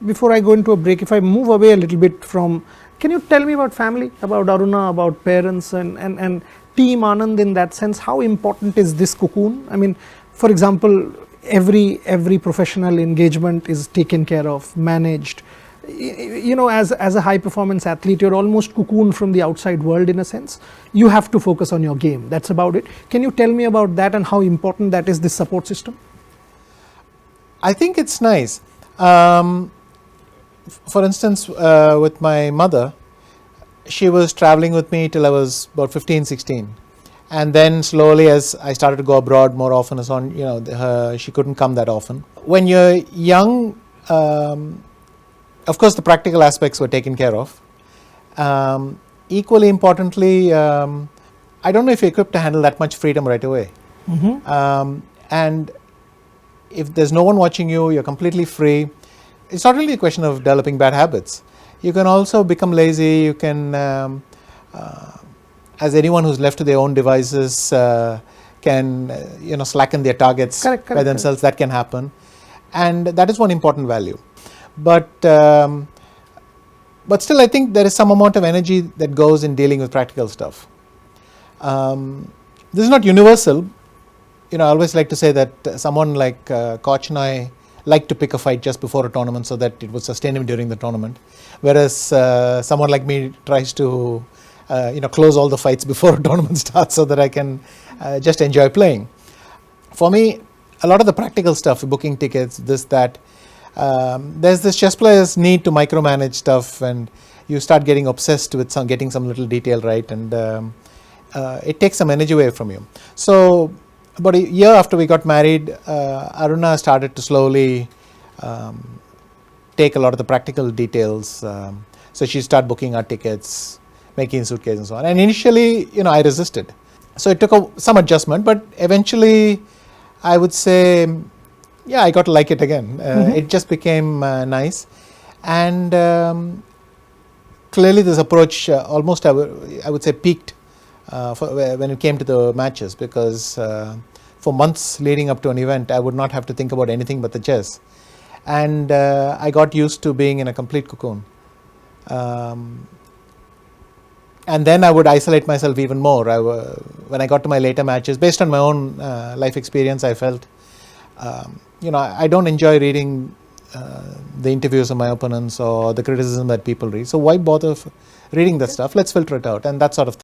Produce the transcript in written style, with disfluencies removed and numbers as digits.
before I go into a break, if I move away a little bit from, can you tell me about family, about Aruna, about parents and Team Anand in that sense? How important is this cocoon? I mean, for example, every professional engagement is taken care of, managed. You know, as a high performance athlete, you're almost cocooned from the outside world in a sense. You have to focus on your game. That's about it. Can you tell me about that and how important that is, this support system? I think it's nice. For instance, with my mother, she was traveling with me till I was about 15, 16. And then slowly, as I started to go abroad more often, and so on, you know, she couldn't come that often. When you're young, of course, the practical aspects were taken care of. Equally importantly, I don't know if you're equipped to handle that much freedom right away. And if there's no one watching you, you're completely free. It's not really a question of developing bad habits. You can also become lazy. You can, as anyone who's left to their own devices, can slacken their targets by themselves. That can happen, and that is one important value. But still, I think there is some amount of energy that goes in dealing with practical stuff. This is not universal. You know, I always like to say that someone like Korchnoi liked to pick a fight just before a tournament so that it would sustain him during the tournament, whereas someone like me tries to close all the fights before a tournament starts so that I can just enjoy playing. For me, a lot of the practical stuff, booking tickets, this, that, there's this chess player's need to micromanage stuff, and you start getting obsessed with getting some little detail right, and it takes some energy away from you. So about a year after we got married, Aruna started to slowly take a lot of the practical details. So she started booking our tickets, making suitcases and so on. And initially, I resisted. So it took some adjustment, but eventually I would say, yeah, I got to like it again. It just became nice. And clearly this approach almost, I would say, peaked when it came to the matches, because for months leading up to an event, I would not have to think about anything but the chess. And I got used to being in a complete cocoon. And then I would isolate myself even more. When I got to my later matches, based on my own life experience, I felt, I don't enjoy reading the interviews of my opponents or the criticism that people read. So why bother reading that stuff? Let's filter it out, and that sort of thing.